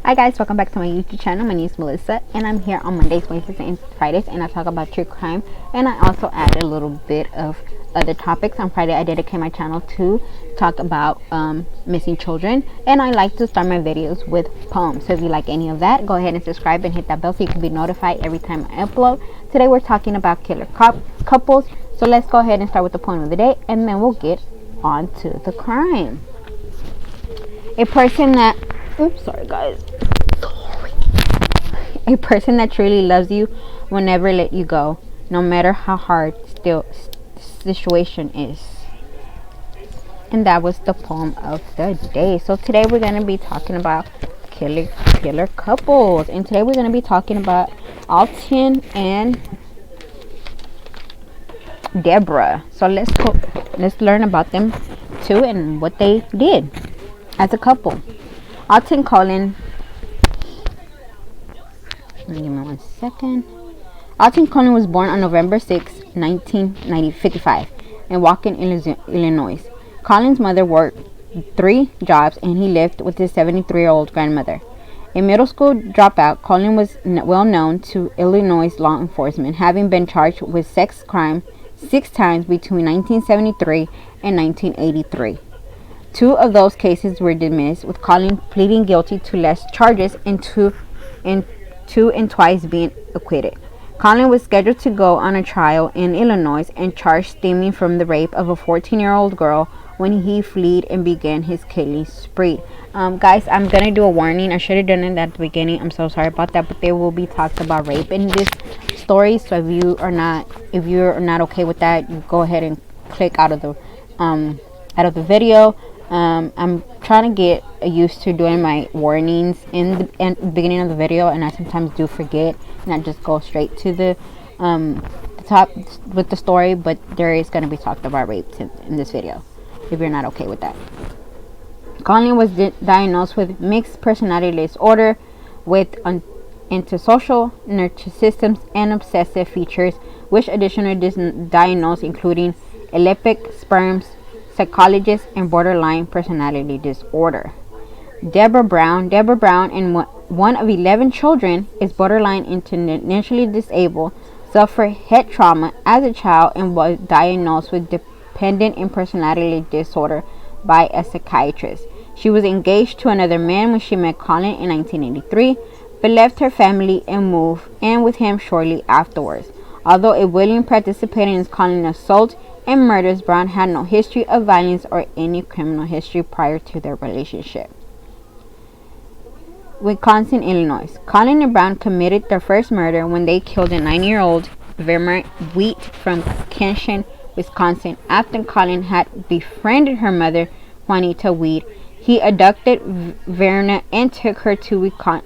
Hi guys, welcome back to my YouTube channel. My name is Melissa and I'm here on Mondays, Wednesdays, and Fridays, and I talk about true crime, and I also add a little bit of other topics. On Friday I dedicate my channel to talk about missing children, and I like to start my videos with poems. So if you like any of that, go ahead and subscribe and hit that bell so you can be notified every time I upload. Today we're talking about killer couples, so let's go ahead and start with the poem of the day, and then we'll get on to the crime. A person that A person that truly loves you will never let you go, no matter how hard the situation is. And that was the poem of the day. So today we're going to be talking about killer couples. And today we're going to be talking about Alton and Debra. So let's learn about them too and what they did as a couple. Alton Coleman. Give me 1 second. Alton Coleman was born on November 6, 1955 in Waukon, Illinois. Colin's mother worked 3 jobs and he lived with his 73-year-old grandmother. A middle school dropout, Colin was well known to Illinois law enforcement, having been charged with sex crime 6 times between 1973 and 1983. 2 of those cases were dismissed, with Colin pleading guilty to less charges and twice being acquitted. Colin was scheduled to go on a trial in Illinois and charged stemming from the rape of a 14-year-old girl when he fled and began his killing spree. Guys, I'm gonna do a warning. I should have done it at the beginning. I'm so sorry about that, but there will be talks about rape in this story. So if you're not okay with that, you go ahead and click out of the video. I'm trying to get used to doing my warnings in the beginning of the video, and I sometimes do forget and I just go straight to the top with the story, but there is going to be talked about rape in this video if you're not okay with that. Colin was diagnosed with mixed personality disorder with antisocial, narcissism, and obsessive features, which additionally diagnosed including epileptic sperms, psychologist, and borderline personality disorder. Debra Brown, and one of 11 children, is borderline intellectually disabled, suffered head trauma as a child, and was diagnosed with dependent and personality disorder by a psychiatrist. She was engaged to another man when she met Colin in 1983, but left her family and moved in with him shortly afterwards. Although a willing participant in Colin's assault and murders, Brown had no history of violence or any criminal history prior to their relationship. Wisconsin, Illinois. Colin and Brown committed their first murder when they killed a 9-year-old Verna Wheat from Kenosha, Wisconsin. After Colin had befriended her mother, Juanita Wheat, he abducted Verna and took her to Wisconsin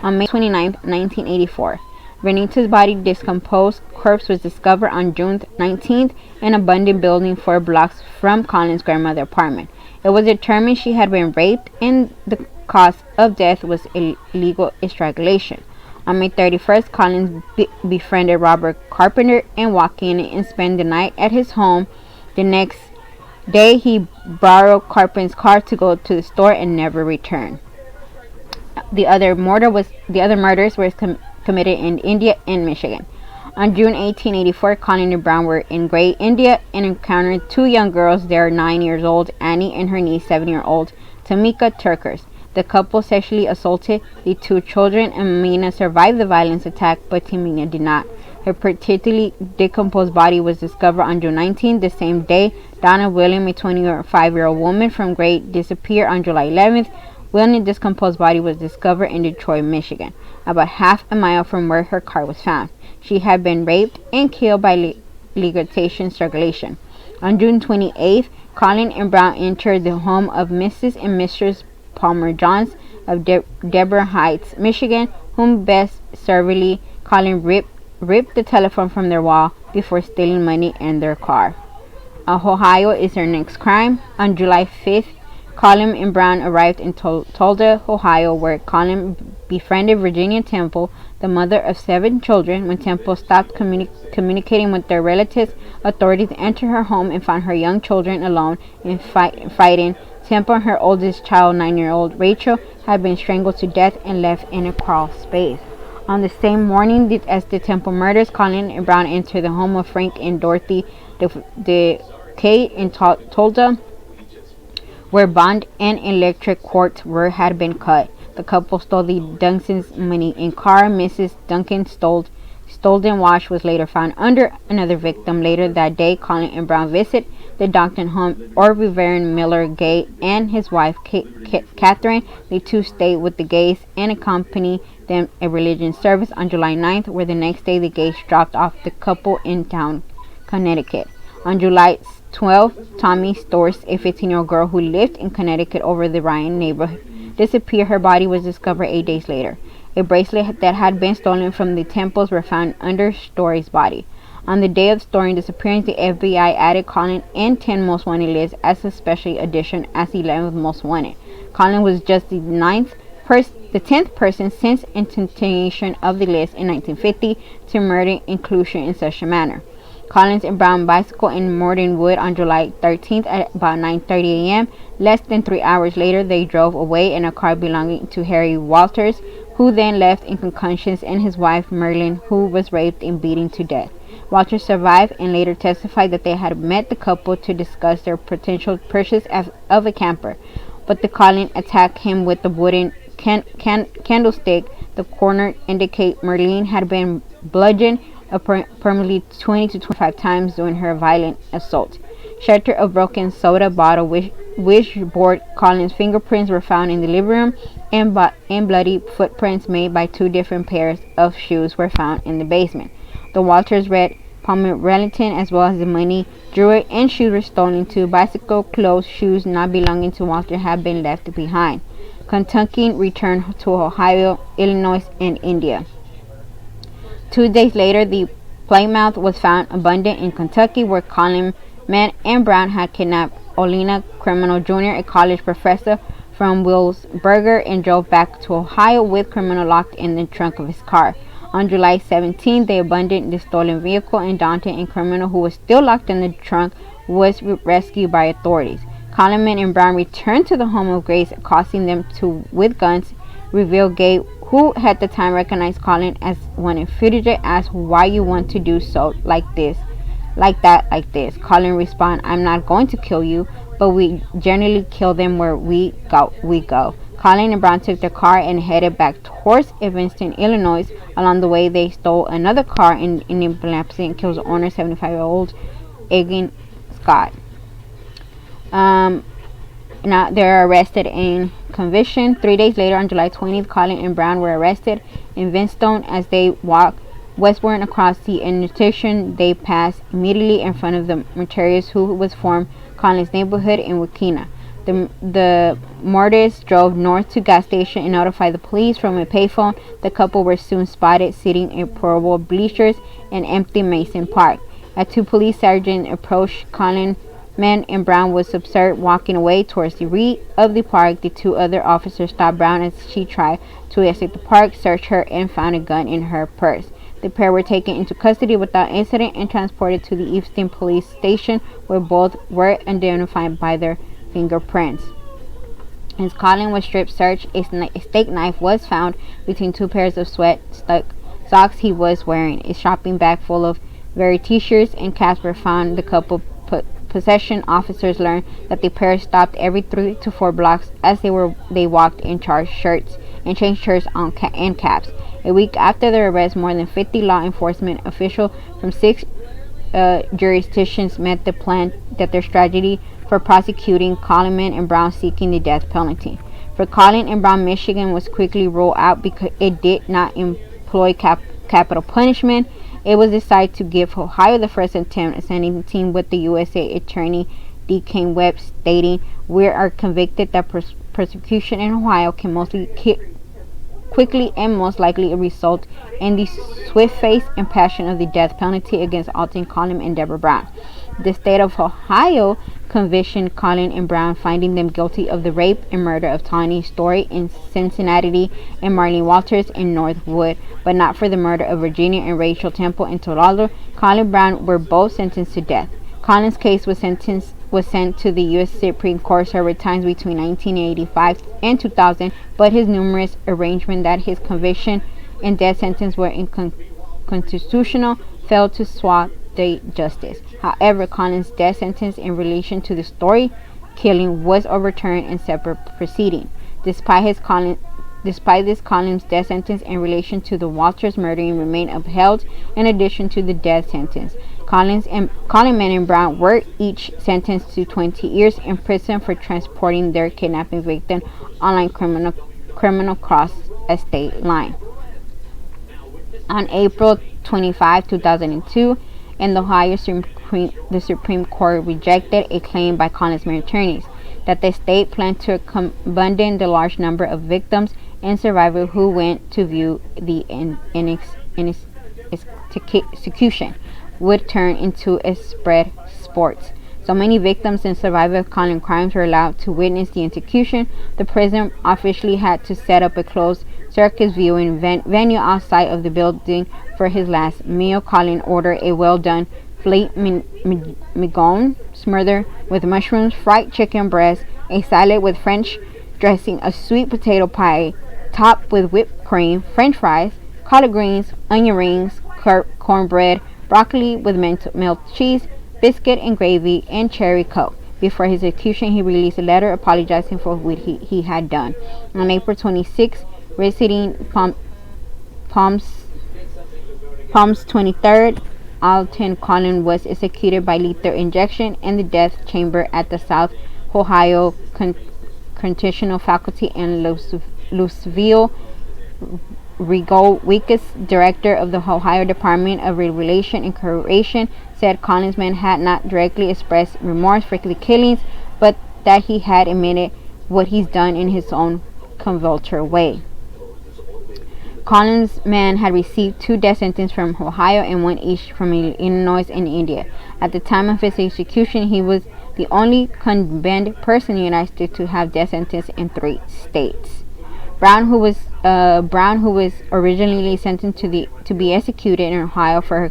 on May 29, 1984. Vernita's body decomposed corpse was discovered on June 19th in an abandoned building 4 blocks from Colin's grandmother's apartment. It was determined she had been raped and the cause of death was illegal strangulation. On May 31st, Colin befriended Robert Carpenter and walked in and spent the night at his home. The next day, he borrowed Carpenter's car to go to the store and never returned. The other murders were committed in India and Michigan. On June 1884, Colin and Brown were in Gray, India, and encountered 2 young girls. They are 9 years old, Annie, and her niece, 7-year-old Tamika Turkers. The couple sexually assaulted the 2 children, and Mina survived the violence attack, but Tamika did not. Her partially decomposed body was discovered on June 19. The same day, Donna William, a 25-year-old woman from Gray, disappeared on July 11th. William's decomposed body was discovered in Detroit, Michigan, about half a mile from where her car was found. She had been raped and killed by litigation strangulation. On June 28th, Colin and Brown entered the home of Mrs. and Mrs. Palmer Johns of Dearborn Heights, Michigan, whom Beth servilely Colin ripped the telephone from their wall before stealing money and their car. Ohio is their next crime. On July 5th, Colin and Brown arrived in Toledo, Ohio, where Colin befriended Virginia Temple, the mother of 7 children. When Temple stopped communicating with their relatives, authorities entered her home and found her young children alone and fighting Temple and her oldest child, 9-year-old Rachel, had been strangled to death and left in a crawl space. On the same morning as the Temple murders, Colin and Brown entered the home of Frank and Dorothy DeCade in Tulsa, where bond and electric cords had been cut. The couple stole the Dunson's money in car. Mrs. Duncan's stolen watch was later found under another victim. Later that day, Colin and Brown visit the Duncan home, or Reverend Miller Gay and his wife Catherine. The two stayed with the Gays and accompanied them a religious service on July 9th, where the next day the Gays dropped off the couple in town, Connecticut. On July 12th, Tommy Storrs, a 15-year-old girl who lived in Connecticut over the Ryan neighborhood, disappeared. Her body was discovered 8 days later. A bracelet that had been stolen from the Temples were found under Storry's body. On the day of Storry's disappearance, the FBI added Colin and 10 most wanted lists as a special edition as 11th most wanted. Colin was just the 10th person since initiation of the list in 1950 to murder inclusion in such a manner. Collins and Brown bicycle in Mordenwood on July 13th at about 9:30 a.m. Less than 3 hours later, they drove away in a car belonging to Harry Walters, who then left in concussions, and his wife Merlin, who was raped and beaten to death. Walters survived and later testified that they had met the couple to discuss their potential purchase of a camper, but the Colin attacked him with a wooden candlestick. The coroner indicate Merlin had been bludgeoned approximately 20 to 25 times during her violent assault. Shelter of broken soda bottle, wishboard. Colin's fingerprints were found in the living room, and bloody footprints made by 2 different pairs of shoes were found in the basement. The Walters red Pomeranian as well as the money, jewelry, and shoes were stolen too. Bicycle, clothes, shoes not belonging to Walter have been left behind. Kentucky returned to Ohio, Illinois, and India. 2 days later, the Plymouth was found abandoned in Kentucky, where Coleman and Brown had kidnapped Olina Criminal Jr., a college professor from Williamsburg, and drove back to Ohio with Criminal locked in the trunk of his car. On July 17, they abandoned the stolen vehicle, and Dante and Criminal, who was still locked in the trunk, was rescued by authorities. Coleman and Brown returned to the home of Grace, accosting them with guns. Revealed Gay, who at the time recognized Colin as one of fugitive, asked why you want to do so like this. Colin responded, I'm not going to kill you, but we generally kill them where we go. Colin and Brown took their car and headed back towards Evanston, Illinois. Along the way, they stole another car in Indianapolis and killed the owner, 75-year-old Egan Scott. Now they're arrested and convicted. 3 days later, on July 20th, Colin and Brown were arrested in Vinstone as they walked westward across the intersection. They passed immediately in front of the Materials, who was from Colin's neighborhood in Wakena. The murderers drove north to gas station and notified the police from a payphone. The couple were soon spotted sitting in portable bleachers in empty Mason Park. As 2 police sergeants approached Colin, and Brown was observed walking away towards the rear of the park. The 2 other officers stopped Brown as she tried to exit the park, searched her, and found a gun in her purse. The pair were taken into custody without incident and transported to the Easton police station, where both were identified by their fingerprints. As Colin was strip searched, a steak knife was found between 2 pairs of sweat-stuck socks he was wearing. A shopping bag full of various t-shirts and caps were found. The couple possession officers learned that the pair stopped every 3 to 4 blocks as they walked and changed shirts and caps. A week after their arrest, more than 50 law enforcement officials from 6 jurisdictions met the plan that their strategy for prosecuting Coleman and Brown seeking the death penalty. For Colin and Brown, Michigan was quickly ruled out because it did not employ capital punishment. It was decided to give Ohio the first attempt, sending the team with the USA Attorney D.K. Webb, stating, "We are convicted that prosecution in Ohio can mostly quickly and most likely result in the swift face and passion of the death penalty against Alton Coleman and Debra Brown." The state of Ohio convicted Colin and Brown, finding them guilty of the rape and murder of Tawny Story in Cincinnati and Marlene Walters in Northwood, but not for the murder of Virginia and Rachel Temple in Toledo. Colin and Brown were both sentenced to death. Colin's case was was sent to the U.S. Supreme Court several times between 1985 and 2000, but his numerous arrangements that his conviction and death sentence were unconstitutional failed to sway justice. However, Collins' death sentence in relation to the Story killing was overturned in separate proceeding. Despite this, Collins' death sentence in relation to the Walters murdering remained upheld in addition to the death sentence. Coleman and Brown were each sentenced to 20 years in prison for transporting their kidnapping victim online criminal cross a state line. On April 25, 2002, in the Ohio the Supreme Court rejected a claim by Collins' attorneys that the state planned to abandon the large number of victims and survivors who went to view the execution would turn into a spread sports. So many victims and survivors of Collins crimes were allowed to witness the execution. The prison officially had to set up a closed circus viewing venue outside of the building for his last meal. Collins ordered a well-done filet mignon smothered with mushrooms, fried chicken breast, a salad with French dressing, a sweet potato pie topped with whipped cream, French fries, collard greens, onion rings, cornbread, broccoli with melted cheese, biscuit and gravy, and cherry coke. Before his execution, he released a letter apologizing for what he had done. On April 26, visiting Palms 23rd, Alton Coleman was executed by lethal injection in the death chamber at the South Ohio Correctional Faculty in Louisville. Rigo Weekes, director of the Ohio Department of Rehabilitation and Correction, said Collins' man had not directly expressed remorse for the killings, but that he had admitted what he's done in his own convoluted way. Collins' man had received 2 death sentences from Ohio and 1 each from Illinois and India. At the time of his execution, he was the only condemned person in the United States to have death sentence in 3 states. Brown, who was originally sentenced to be executed in Ohio for her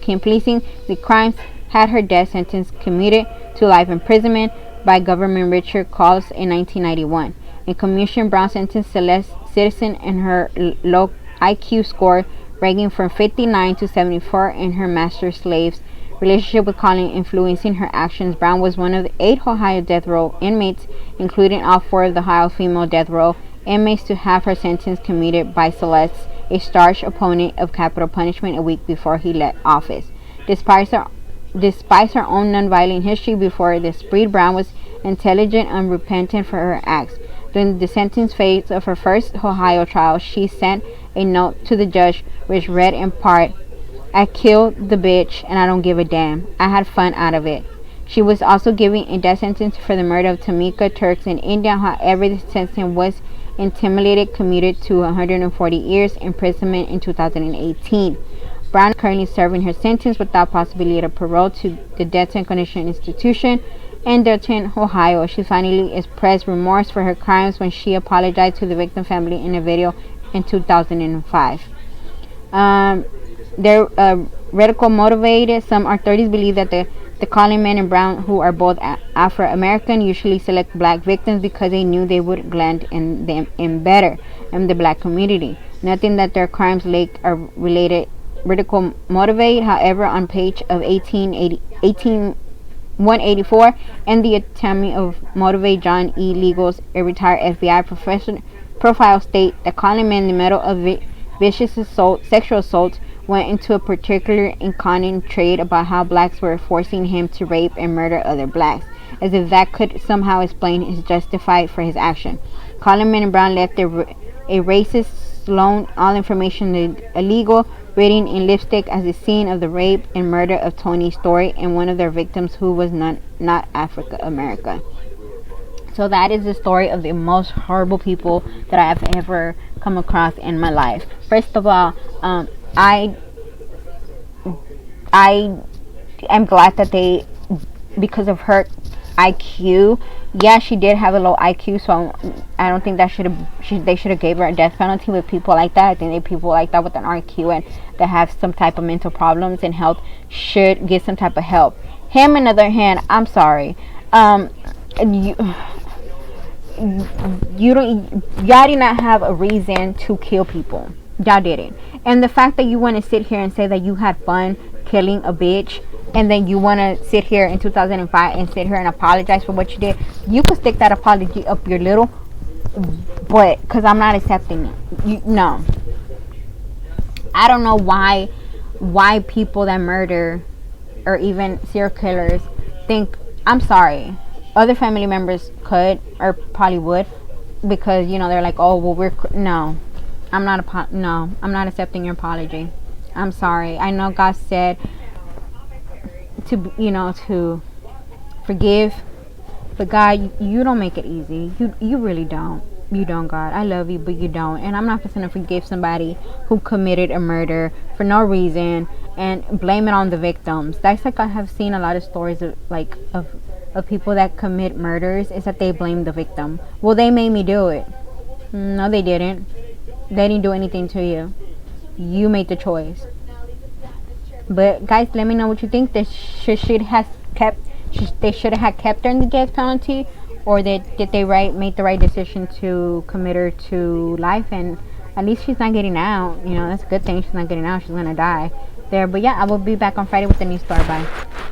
completing the crimes, had her death sentence commuted to life imprisonment by Governor Richard Coles in 1991. In commutation, Brown sentenced Celeste Citizen and her low IQ score ranking from 59 to 74 in her master-slave's relationship with Collins influencing her actions. Brown was one of the 8 Ohio death row inmates, including all 4 of the Ohio female death row inmates, to have her sentence commuted by Celeste, a starch opponent of capital punishment, a week before he left office. Despite her own nonviolent history before this, Breed Brown was intelligent and repentant for her acts. During the sentence phase of her first Ohio trial, she sent a note to the judge which read in part, "I killed the bitch and I don't give a damn. I had fun out of it." She was also given a death sentence for the murder of Tamika Turks in India. However, the sentence was intimidated, commuted to 140 years imprisonment in 2018. Brown is currently serving her sentence without possibility of parole to the Detention Condition Institution in Dayton, Ohio. She finally expressed remorse for her crimes when she apologized to the victim family in a video in 2005. They're radical motivated. Some authorities believe that the Coleman and Brown, who are both Afro-American, usually select black victims because they knew they would land in better in the black community. Nothing that their crimes are related radical motivated. However, on page of 184 and the Atomy of Motivate, John E. Legals, a retired FBI profile state that Coleman, in the middle of vicious sexual assault, went into a particular incontinent trade about how blacks were forcing him to rape and murder other blacks, as if that could somehow explain his justified for his action. Coleman and Brown left a racist Sloan all information illegal, written in lipstick as the scene of the rape and murder of Tony Story and one of their victims who was not African American. So that is the story of the most horrible people that I have ever come across in my life. First of all, I am glad that they, because of her IQ, yeah, she did have a low IQ, so I don't think that they should have gave her a death penalty. With people like that, I think that people like that with an IQ and that have some type of mental problems and health should get some type of help. Him, on the other hand, I'm sorry. Um, you, you don't, y'all did not have a reason to kill people. Y'all didn't. And the fact that you want to sit here and say that you had fun killing a bitch, and then you want to sit here in 2005 and sit here and apologize for what you did, you could stick that apology up your little butt, because I'm not accepting it. No. I don't know why people that murder or even serial killers think, I'm sorry, other family members could or probably would, because they're like, oh well, no, I'm not accepting your apology. I'm sorry. I know God said to forgive, but God, you don't make it easy. You really don't. You don't, God. I love you, but you don't. And I'm not just gonna forgive somebody who committed a murder for no reason and blame it on the victims. That's like, I have seen a lot of stories of people that commit murders, is that they blame the victim. Well, they made me do it. No, they didn't. They didn't do anything to you. You made the choice. But guys, let me know what you think. They should have kept her in the death penalty, or did they made the right decision to commit her to life, and at least she's not getting out. That's a good thing. She's not getting out. She's gonna die there. But yeah, I will be back on Friday with the new story. Bye.